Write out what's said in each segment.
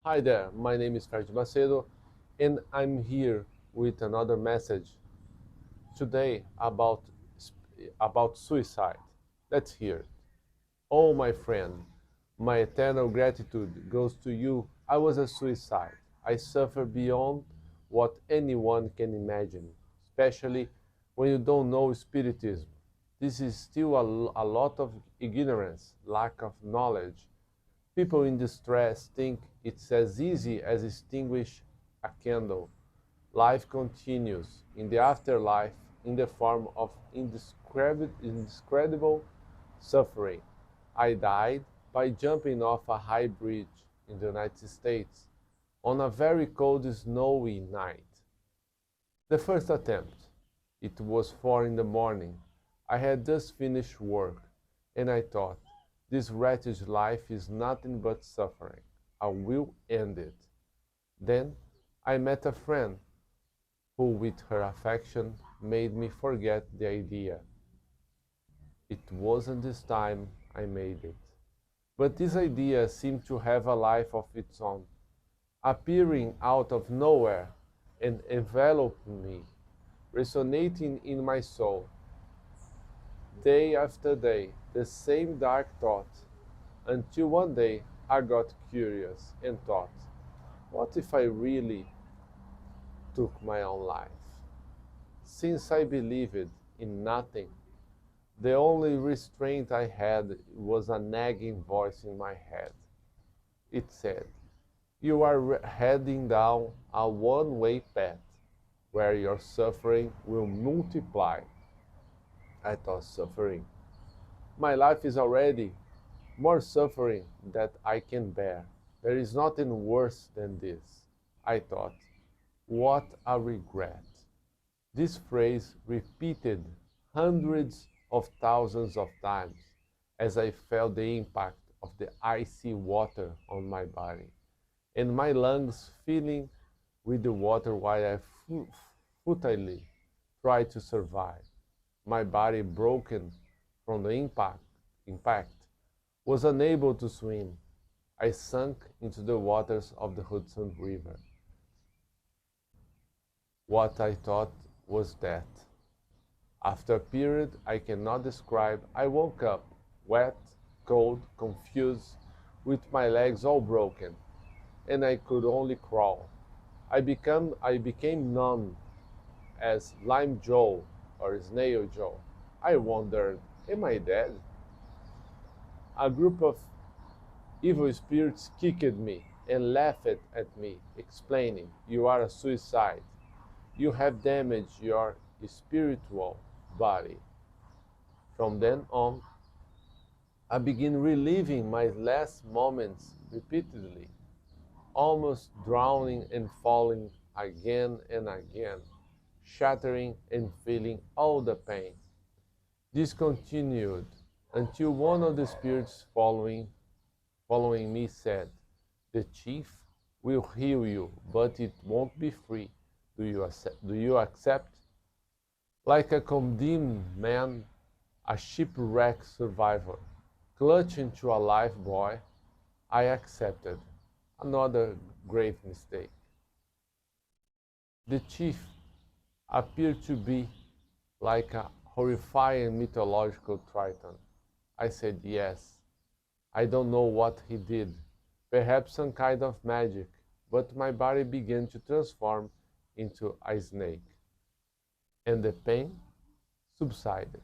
Hi there, my name is Carlos Macedo, and I'm here with another message today about suicide. Let's hear it. Oh, my friend, my eternal gratitude goes to you. I was a suicide. I suffer beyond what anyone can imagine, especially when you don't know Spiritism. This is still a lot of ignorance, lack of knowledge. People in distress think it's as easy as extinguish a candle. Life continues in the afterlife in the form of indescribable suffering. I died by jumping off a high bridge in the United States on a very cold, snowy night. The first attempt. It was 4 in the morning. I had just finished work, and I thought, this wretched life is nothing but suffering. I will end it. Then I met a friend who, with her affection, made me forget the idea. It wasn't this time I made it. But this idea seemed to have a life of its own, appearing out of nowhere and enveloping me, resonating in my soul. Day after day, the same dark thought, until one day I got curious and thought, what if I really took my own life? Since I believed in nothing, the only restraint I had was a nagging voice in my head. It said, you are heading down a one-way path where your suffering will multiply. I thought, suffering? My life is already more suffering that I can bear. There is nothing worse than this. I thought, what a regret. This phrase repeated hundreds of thousands of times as I felt the impact of the icy water on my body and my lungs filling with the water while I futilely tried to survive. My body, broken from the impact, was unable to swim. I sunk into the waters of the Hudson River. What I thought was death. After a period I cannot describe, I woke up, wet, cold, confused, with my legs all broken, and I could only crawl. I became numb as Lime Joe or Snail Joe. I wondered, am I dead? A group of evil spirits kicked me and laughed at me, explaining, you are a suicide. You have damaged your spiritual body. From then on, I began reliving my last moments repeatedly, almost drowning and falling again and again, shattering and feeling all the pain. This continued until one of the spirits following me said, the chief will heal you, but it won't be free. Do you accept? Like a condemned man, a shipwrecked survivor, clutching to a life buoy, I accepted. Another grave mistake. The chief appeared to be like a horrifying mythological triton. I said yes. I don't know what he did, perhaps some kind of magic, but my body began to transform into a snake. And the pain subsided,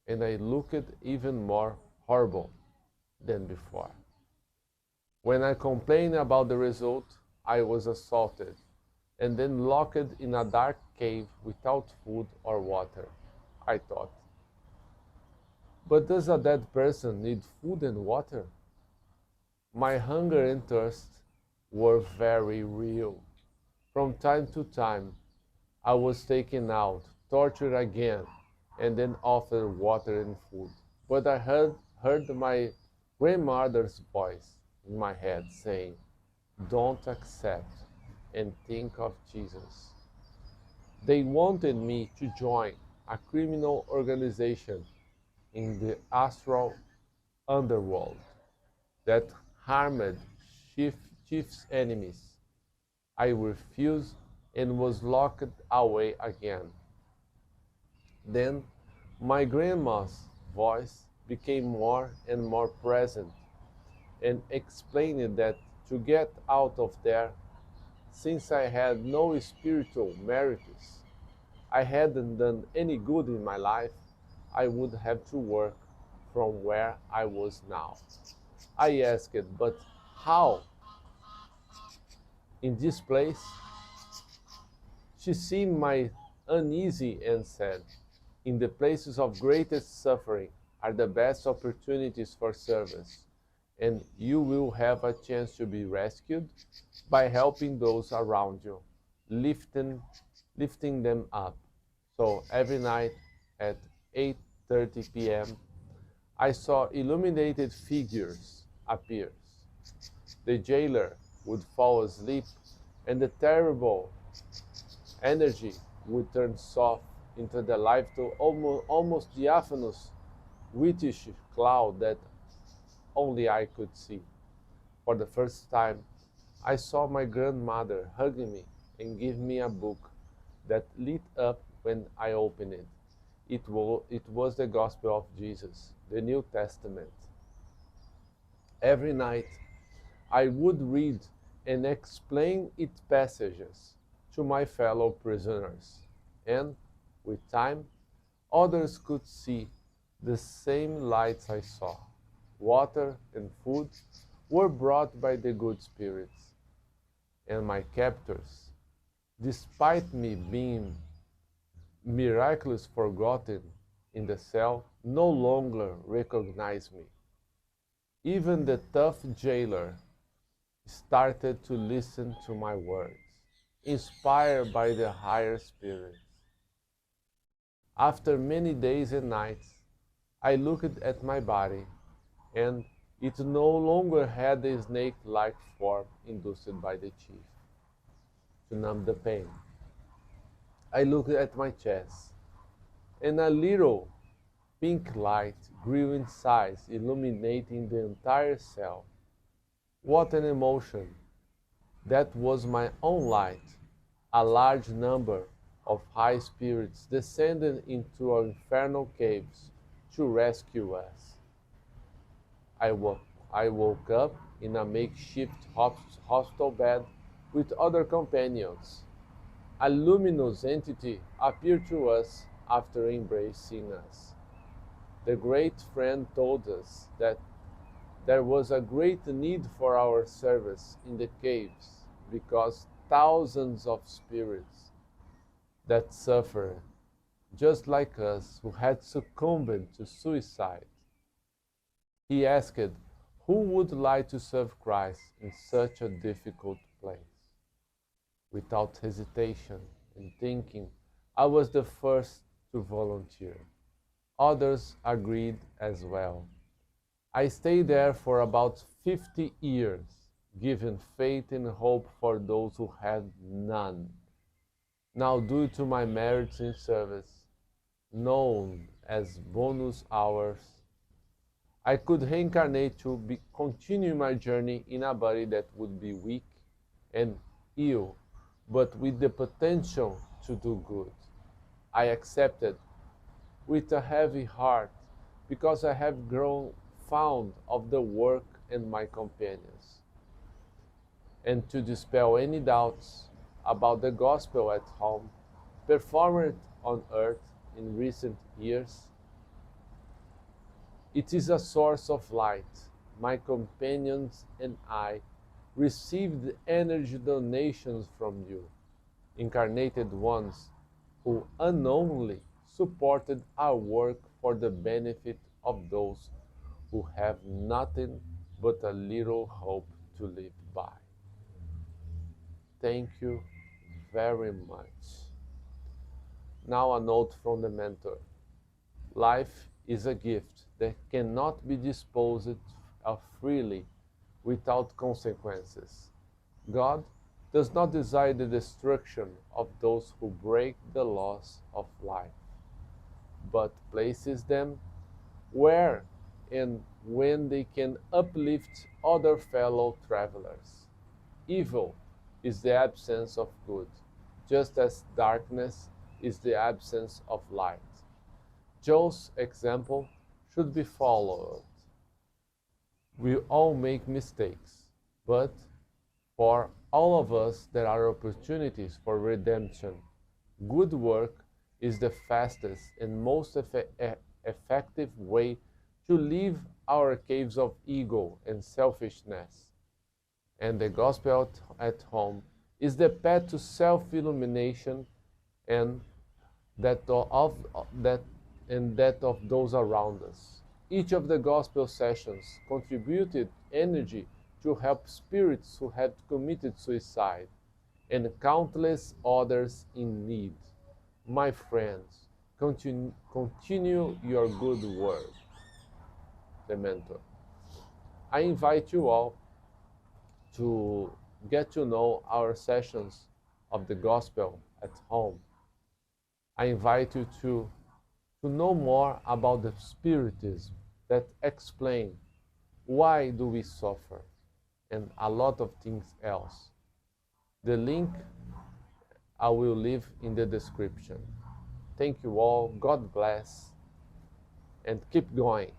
and I looked even more horrible than before. When I complained about the result, I was assaulted and then locked in a dark cave without food or water. I thought, but does a dead person need food and water? My hunger and thirst were very real. From time to time, I was taken out, tortured again, and then offered water and food. But I heard my grandmother's voice in my head saying, don't accept and think of Jesus. They wanted me to join a criminal organization in the astral underworld that harmed chief's enemies. I refused and was locked away again. Then my grandma's voice became more and more present and explained that to get out of there, since I had no spiritual merits, I hadn't done any good in my life, I would have to work from where I was now. I asked, but how? In this place? She seemed my uneasy and said, in the places of greatest suffering are the best opportunities for service, and you will have a chance to be rescued by helping those around you, lifting them up. So every night at 8:30 p.m., I saw illuminated figures appear. The jailer would fall asleep, and the terrible energy would turn soft into the light to almost diaphanous, whitish cloud that only I could see. For the first time, I saw my grandmother hugging me and give me a book that lit up when I opened it. It was the Gospel of Jesus, the New Testament. Every night, I would read and explain its passages to my fellow prisoners, and with time, others could see the same lights I saw. Water and food were brought by the good spirits, and my captors, despite me being miraculously forgotten in the cell, no longer recognized me. Even the tough jailer started to listen to my words, inspired by the higher spirits. After many days and nights, I looked at my body, and it no longer had the snake-like form induced by the chief. To numb the pain, I looked at my chest, and a little pink light grew in size, illuminating the entire cell. What an emotion! That was my own light. A large number of high spirits descended into our infernal caves to rescue us. I woke up in a makeshift hospital bed with other companions. A luminous entity appeared to us after embracing us. The great friend told us that there was a great need for our service in the caves because thousands of spirits that suffered, just like us, who had succumbed to suicide. He asked, who would like to serve Christ in such a difficult place? Without hesitation and thinking, I was the first to volunteer. Others agreed as well. I stayed there for about 50 years, giving faith and hope for those who had none. Now, due to my merits in service, known as bonus hours, I could reincarnate to continue my journey in a body that would be weak and ill, but with the potential to do good. I accepted with a heavy heart because I have grown fond of the work and my companions. And to dispel any doubts about the gospel at home, performed on earth in recent years, it is a source of light. My companions and I received energy donations from you, incarnated ones who unknowingly supported our work for the benefit of those who have nothing but a little hope to live by. Thank you very much. Now a note from the mentor. Life is a gift that cannot be disposed of freely without consequences. God does not desire the destruction of those who break the laws of life, but places them where and when they can uplift other fellow travelers. Evil is the absence of good, just as darkness is the absence of light. Joe's example should be followed. We all make mistakes, but for all of us there are opportunities for redemption. Good work is the fastest and most effective way to leave our caves of ego and selfishness. And the gospel at home is the path to self-illumination and that of those around us. Each of the gospel sessions contributed energy to help spirits who had committed suicide and countless others in need. My friends, continue your good work. The mentor. I invite you all to get to know our sessions of the gospel at home. I invite you to know more about the Spiritism that explain why do we suffer and a lot of things else. The link I will leave in the description. Thank you all, God bless, and keep going.